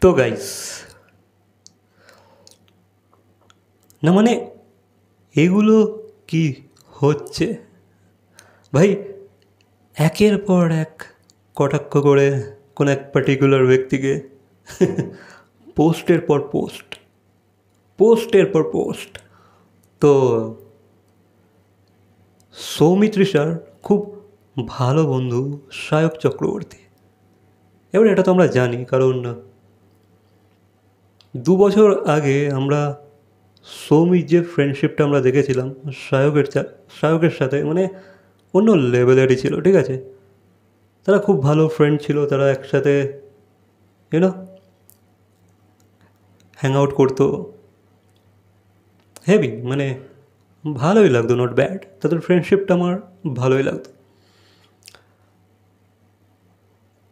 তো গাইস, না মানে এগুলো কি হচ্ছে ভাই? একের পর এক কটাক্ষ করে কোন এক পার্টিকুলার ব্যক্তিকে পোস্টের পর পোস্ট, পোস্টের পর পোস্ট। তো সৌমিত্রিষার খুব ভালো বন্ধু সায়ক চক্রবর্তী, এবার এটা তো আমরা জানি, কারণ 2 বছর আগে আমরা সৌমির যে ফ্রেন্ডশিপটা আমরা দেখেছিলাম সায়কের সাথে, মানে অন্য লেভেলেরই ছিল, ঠিক আছে? তারা খুব ভালো ফ্রেন্ড ছিল, তারা একসাথে ইউনো হ্যাং আউট করতো, হেভি, মানে ভালোই লাগতো, নট ব্যাড। তাদের ফ্রেন্ডশিপটা আমার ভালোই লাগতো।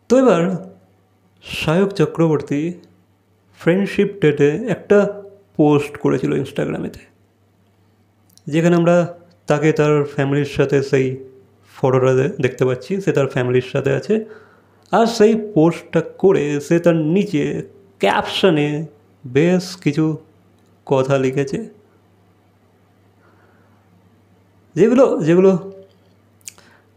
তো এবার সায়ক চক্রবর্তী ফ্রেন্ডশিপ ডেটে একটা পোস্ট করেছিল ইনস্টাগ্রামেতে, যেখানে আমরা তাকে তার ফ্যামিলির সাথে সেই ফটোটা দেখতে পাচ্ছি, সে তার ফ্যামিলির সাথে আছে। আর সেই পোস্টটা করে সে তার নিচে ক্যাপশনে বেশ কিছু কথা লিখেছে, যেগুলো যেগুলো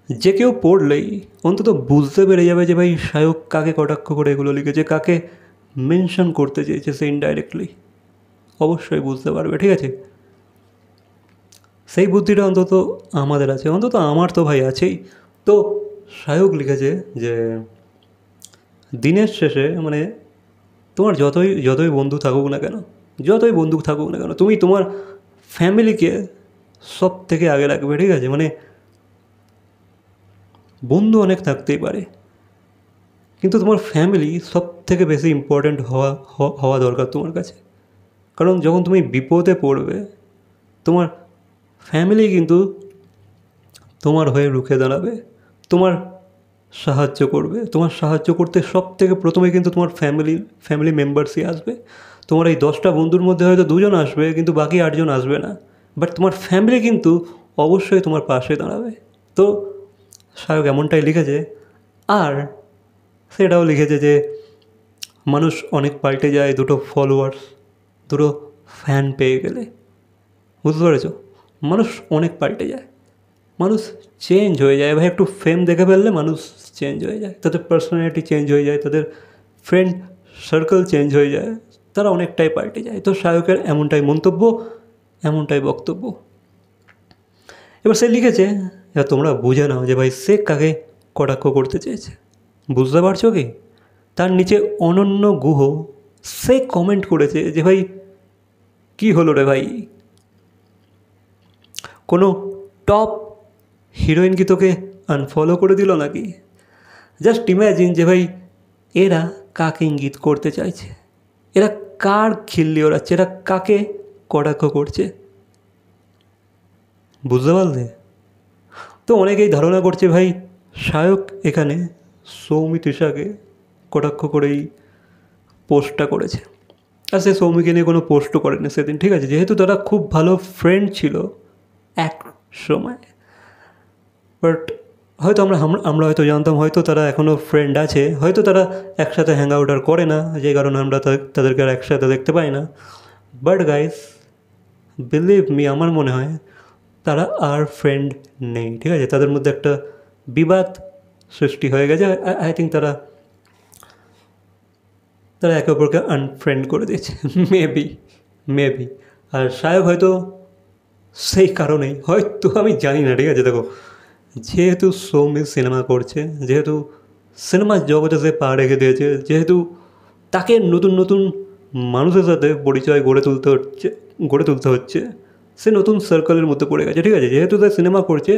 যে কেউ পড়লেই অন্তত বুঝতে পেরে যাবে যে ভাই সায়ক কাকে কটাক্ষ করে এগুলো লিখেছে, কাকে মেনশন করতে চেয়েছে সে ইনডাইরেক্টলি, অবশ্যই বুঝতে পারবে, ঠিক আছে? সেই বুদ্ধিটা অন্তত আমাদের আছে, অন্তত আমার তো ভাই আছেই। তো সায়ক লিখেছে যে দিনের শেষে, মানে তোমার যতই যতই বন্ধু থাকুক না কেন, যতই বন্ধু থাকুক না কেন, তুমি তোমার ফ্যামিলিকে সব থেকে আগে রাখবে, ঠিক আছে? মানে বন্ধু অনেক থাকতেই পারে, কিন্তু তোমার ফ্যামিলি সব থেকে বেশি ইম্পর্ট্যান্ট হওয়া দরকার তোমার কাছে। কারণ যখন তুমি বিপদে পড়বে, তোমার ফ্যামিলি কিন্তু তোমার হয়ে রুখে দাঁড়াবে, তোমার সাহায্য করবে। তোমার সাহায্য করতে সব থেকে প্রথমে কিন্তু তোমার ফ্যামিলি মেম্বার্সই আসবে। তোমার এই 10টা বন্ধুর মধ্যে হয়তো 2জন আসবে, কিন্তু বাকি 8জন আসবে না, বাট তোমার ফ্যামিলি কিন্তু অবশ্যই তোমার পাশে দাঁড়াবে। তো সায়ক এমনটাই লিখেছে। আর সেটাও লিখেছে যে মানুষ অনেক পাল্টে যায় দুটো ফলোয়ার্স, দুটো ফ্যান পেয়ে গেলে। বুঝতে পেরেছো? মানুষ অনেক পাল্টে যায়, মানুষ চেঞ্জ হয়ে যায় ভাই। একটু ফেম দেখে ফেললে মানুষ চেঞ্জ হয়ে যায়, তাদের পার্সোনালিটি চেঞ্জ হয়ে যায়, তাদের ফ্রেন্ড সার্কেল চেঞ্জ হয়ে যায়, তারা অনেকটাই পাল্টে যায়। তো সায়কের এমনটাই মন্তব্য, এমনটাই বক্তব্য। এবার সে লিখেছে, এবার তোমরা বুঝে নাও যে ভাই সে কাকে কটাক্ষ করতে চেয়েছে। বুঝতে পারছো কি? তার নিচে অনন্য গুহ সে কমেন্ট করেছে যে ভাই কী হলো রে ভাই, কোনো টপ হিরোইন কি তোকে আনফলো করে দিল নাকি? জাস্ট ইম্যাজিন যে ভাই এরা কাকে ইঙ্গিত করতে চাইছে, এরা কার খিল্লি ওড়াচ্ছে, এরা কাকে কটাক্ষ করছে। বুঝতে পারলে? তো অনেকেই ধারণা করছে ভাই সায়ক এখানে সৌমিত্রিষাকে কটাক্ষ করেই পোস্টটা করেছে। আর সে সৌমিকে নিয়ে কোনো পোস্টও করেনি সেদিন, ঠিক আছে? যেহেতু তারা খুব ভালো ফ্রেন্ড ছিল এক সময়, বাট হয়তো আমরা হয়তো জানতাম, হয়তো তারা এখনও ফ্রেন্ড আছে, হয়তো তারা একসাথে হ্যাং আউট আর করে না, যে কারণে আমরা তাদেরকে আর একসাথে দেখতে পাই না। বাট গাইস, বিলিভ মি, আমার মনে হয় তারা আর ফ্রেন্ড নেই, ঠিক আছে? তাদের মধ্যে একটা বিবাদ সৃষ্টি হয়ে গেছে। আই থিঙ্ক তারা একে অপরকে আনফ্রেন্ড করে দিয়েছে, মেবি। আর সায়ক হয়তো সেই কারণেই, হয়তো আমি জানি না, ঠিক আছে? দেখো, যেহেতু সৌমি সিনেমা করছে, যেহেতু সিনেমার জগতে সে পা রেখে দিয়েছে, যেহেতু তাকে নতুন নতুন মানুষের সাথে পরিচয় গড়ে তুলতে হচ্ছে, সে নতুন সার্কেলের মধ্যে পড়ে গেছে, ঠিক আছে? যেহেতু সে সিনেমা করছে,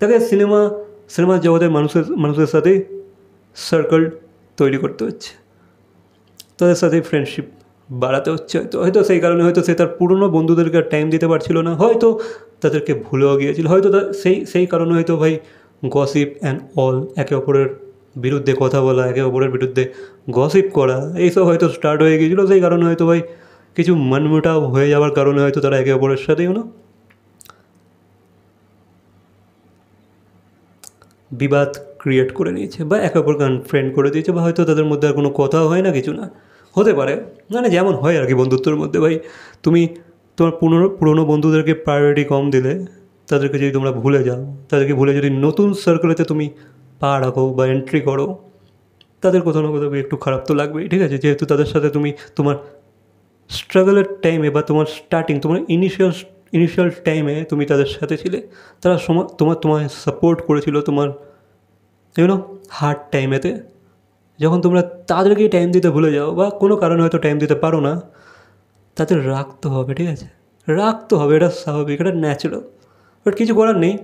তাকে সিনেমার জগতের মানুষের সাথে সার্কেল তৈরি করতে হচ্ছে, তাদের সাথে ফ্রেন্ডশিপ বাড়াতে হচ্ছে। হয়তো সেই কারণে হয়তো সে তার পুরনো বন্ধুদেরকে আর টাইম দিতে পারছিল না, হয়তো তাদেরকে ভুলেও গিয়েছিল, হয়তো সেই কারণে হয়তো ভাই গসিপ অ্যান্ড অল, একে অপরের বিরুদ্ধে কথা বলা, একে অপরের বিরুদ্ধে গসিপ করা, এইসব হয়তো স্টার্ট হয়ে গিয়েছিলো। সেই কারণে হয়তো ভাই কিছু মনমোটাও হয়ে যাওয়ার কারণে হয়তো তারা একে অপরের সাথে বিবাদ ক্রিয়েট করে নিয়েছে, বা একে অপরকে আনফ্রেন্ড করে দিয়েছে, বা হয়তো তাদের মধ্যে আর কোনো কথাও হয় না, কিছু না। হতে পারে, মানে যেমন হয় আর কি বন্ধুত্বের মধ্যে ভাই। তুমি তোমার পুরনো বন্ধুদেরকে প্রায়োরিটি কম দিলে, তাদেরকে যদি তোমরা ভুলে যাও, তাদেরকে ভুলে যদি নতুন সার্কেলেতে তুমি পা রাখো বা এন্ট্রি করো, তাদের কোথাও না কোথাও একটু খারাপ তো লাগবেই, ঠিক আছে? যেহেতু তাদের সাথে তুমি তোমার স্ট্রাগলের টাইমে বা তোমার স্টার্টিং, তোমার ইনিশিয়াল টাইমে তুমি তাদের সাথে ছিলে, তারা তোমায় সাপোর্ট করেছিল তোমার হার্ড টাইমেতে। যখন তোমরা তাদেরকেই টাইম দিতে ভুলে যাও বা কোনো কারণে হয়তো টাইম দিতে পারো না, তাদের রাখতে হবে, ঠিক আছে? রাখতে হবে, এটা স্বাভাবিক, এটা ন্যাচারাল। বাট কিছু করার নেই।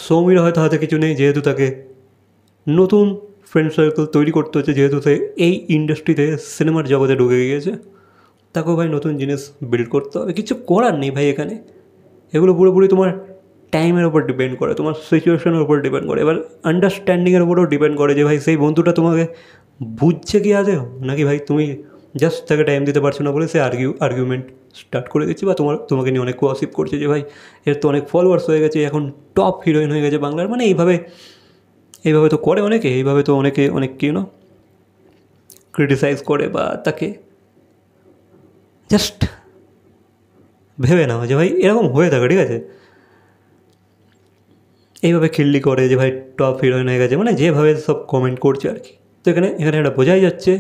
সৌমির হয়তো হাতে কিছু নেই, যেহেতু তাকে নতুন ফ্রেন্ড সার্কেল তৈরি করতে হচ্ছে, যেহেতু সে এই ইন্ডাস্ট্রিতে সিনেমার জগতে ঢুকে গিয়েছে। তাকেও ভাই নতুন জিনিস বিল্ড করতে হবে, কিছু করার নেই ভাই এখানে। এগুলো পুরোপুরি তোমার টাইমের ওপর ডিপেন্ড করে, তোমার সিচুয়েশনের উপর ডিপেন্ড করে, এবার আন্ডারস্ট্যান্ডিংয়ের উপরও ডিপেন্ড করে যে ভাই সেই বন্ধুটা তোমাকে বুঝছে কি আদেও, নাকি ভাই তুমি জাস্ট তাকে টাইম দিতে পারছো না বলে সে আর্গুমেন্ট স্টার্ট করে দিচ্ছে, বা তোমাকে নিয়ে অনেক কোয়াসিপ করছে যে ভাই এর তো অনেক ফলোয়ার্স হয়ে গেছে, এখন টপ হিরোইন হয়ে গেছে বাংলার, মানে এইভাবে তো করে অনেকে, এইভাবে তো অনেকে অনেক ক্রিটিসাইজ করে, বা তাকে জাস্ট ভেবে নাও যে ভাই এরকম হয়ে থাকে, ঠিক আছে? এইভাবে খিল্লি করে যে ভাই টপ হিরোইন হয়ে গেছে, মানে যেভাবে সব কমেন্ট করছে আর কি। তো এখানে এটা বোঝাই যাচ্ছে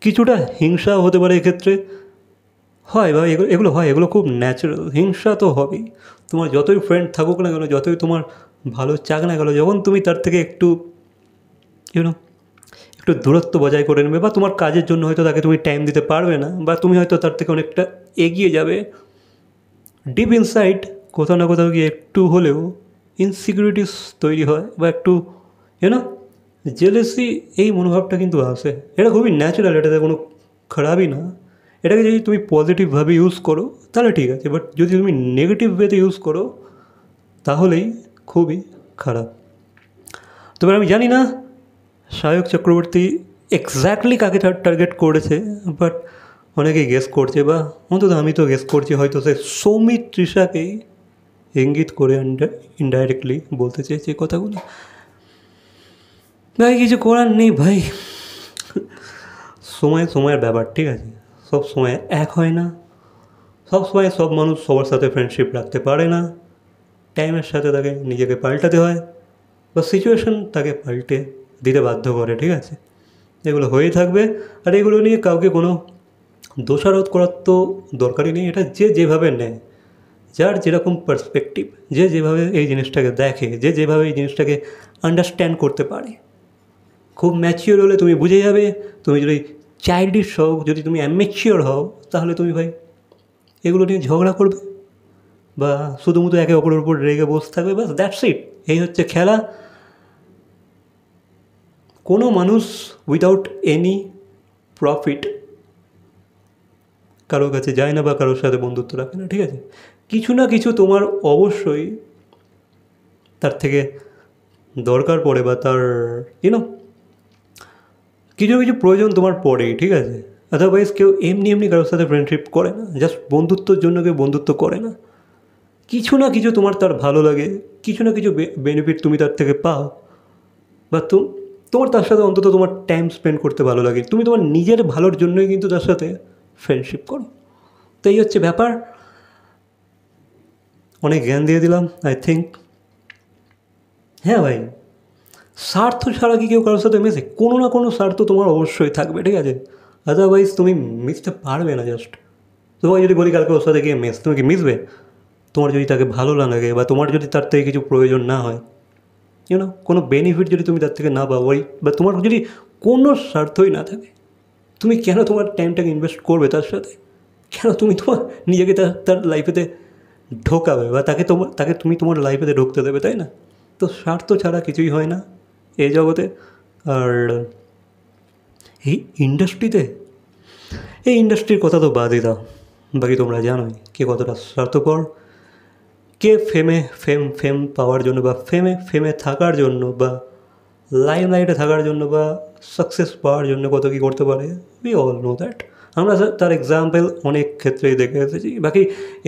কিছুটা হিংসাও হতে পারে এক্ষেত্রে। হয় ভাই, এগুলো হয়, এগুলো খুব ন্যাচারাল। হিংসা তো হবেই। তোমার যতই ফ্রেন্ড থাকুক না কেন, যতই তোমার ভালো চাক না গেলো, যখন তুমি তার থেকে একটু একটু দূরত্ব বজায় করে নেবে, বা তোমার কাজের জন্য হয়তো তাকে তুমি টাইম দিতে পারবে না, বা তুমি হয়তো তার থেকে অনেকটা এগিয়ে যাবে, ডিপ ইনসাইড কোথাও না কোথাও গিয়ে একটু হলেও ইনসিকিউরিটিস তৈরি হয়, বা একটু জেলেসি, এই মনোভাবটা কিন্তু আসে। এটা খুবই ন্যাচারাল, এটাতে কোনো খারাপই না। এটাকে যদি তুমি পজিটিভভাবে ইউজ করো তাহলে ঠিক আছে, বাট যদি তুমি নেগেটিভ ওয়েতে ইউজ করো তাহলেই খুবই খারাপ। তবে আমি জানি না সায়ক চক্রবর্তী এক্স্যাক্টলি কাকে টার্গেট করেছে, বাট অনেকেই গেস করছে, বা অন্তত আমি তো গেস করছি হয়তো সে সৌমিত তৃষাকেই ইঙ্গিত করে ইনডাইরেক্টলি বলতে চেয়েছে কথাগুলো। ভাই কিছু করার নেই ভাই, সময়ের ব্যাপার, ঠিক আছে? সব সময় এক হয় না, সব সময় সব মানুষ সবার সাথে ফ্রেন্ডশিপ রাখতে পারে না। টাইমের সাথে তাকে নিজেকে পাল্টাতে হয়, বা সিচুয়েশন তাকে পাল্টে দিতে বাধ্য করে, ঠিক আছে? এগুলো হয়েই থাকবে। আর এগুলো নিয়ে কাউকে কোনো দোষারোপ করার তো দরকারই নেই। এটা যে যেভাবে নেয়, যার যেরকম পার্সপেক্টিভ, যে যেভাবে এই জিনিসটাকে দেখে, যে যেভাবে এই জিনিসটাকে আন্ডারস্ট্যান্ড করতে পারে, খুব ম্যাচিওর হলে তুমি বুঝে যাবে। তুমি যদি চাইল্ডিশ হও, যদি তুমি অ্যামেচিওর হও, তাহলে তুমি ভাই এগুলো নিয়ে ঝগড়া করবে, বা শুধুমাত্র একে অপরের উপর রেগে বসে থাকবে, বাস দ্যাটস ইট। এই হচ্ছে খেলা। কোনো মানুষ উইদাউট এনি প্রফিট কারোর কাছে যায় না, বা কারোর সাথে বন্ধুত্ব রাখে না, ঠিক আছে? কিছু না কিছু তোমার অবশ্যই তার থেকে দরকার পড়ে, বা তার কিছু কিছু প্রয়োজন তোমার পড়েই, ঠিক আছে? আদারওয়াইজ কেউ এমনি কারোর সাথে ফ্রেন্ডশিপ করে না, জাস্ট বন্ধুত্বর জন্য কেউ বন্ধুত্ব করে না। কিছু না কিছু তোমার তার ভালো লাগে, কিছু না কিছু বেনিফিট তুমি তার থেকে পাও, বা তোমার তার সাথে অন্তত তোমার টাইম স্পেন্ড করতে ভালো লাগে। তুমি তোমার নিজের ভালোর জন্যই কিন্তু তার সাথে ফ্রেন্ডশিপ করো। তো এই হচ্ছে ব্যাপার। অনেক জ্ঞান দিয়ে দিলাম আই থিঙ্ক। হ্যাঁ ভাই, স্বার্থ ছাড়া কি কেউ কারোর সাথে মেশে? কোনো না কোনো স্বার্থ তোমার অবশ্যই থাকবে, ঠিক আছে? আদারওয়াইজ তুমি মিশতে পারবে না। জাস্ট তোমাকে যদি বলি কালকে ওর সাথে গিয়ে মেশ, তুমি কি মিশবে? তোমার যদি তাকে ভালো না লাগে, বা তোমার যদি তার থেকে কিছু প্রয়োজন না হয়, কোনো বেনিফিট যদি তুমি তার থেকে না পাও, বা তোমার যদি কোনো স্বার্থই না থাকে, তুমি কেন তোমার টাইমটাকে ইনভেস্ট করবে তার সাথে? কেন তুমি তোমার নিজেকে তার লাইফেতে ঢোকাবে, বা তুমি তোমার লাইফেতে ঢুকতে দেবে, তাই না? তো স্বার্থ ছাড়া কিছুই হয় না এই জগতে। আর এই ইন্ডাস্ট্রির কথা তো বাদই দাও, বাকি তোমরা জানোই কে কতটা স্বার্থপর, কে ফেম পাওয়ার জন্য, বা ফেমে থাকার জন্য, বা লাইমলাইটে থাকার জন্য, বা সাকসেস পাওয়ার জন্য কত কী করতে পারে। We all know that. আমরা তার এক্সাম্পল অনেক ক্ষেত্রেই দেখে এসেছি। বাকি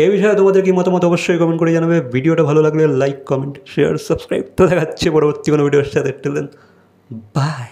এই বিষয়ে তোমাদের কি মতামত অবশ্যই কমেন্ট করে জানাবে। ভিডিওটা ভালো লাগলে লাইক, কমেন্ট, শেয়ার, সাবস্ক্রাইব। তো দেখাচ্ছে পরবর্তী কোনো ভিডিওর সাথে। Till then, by.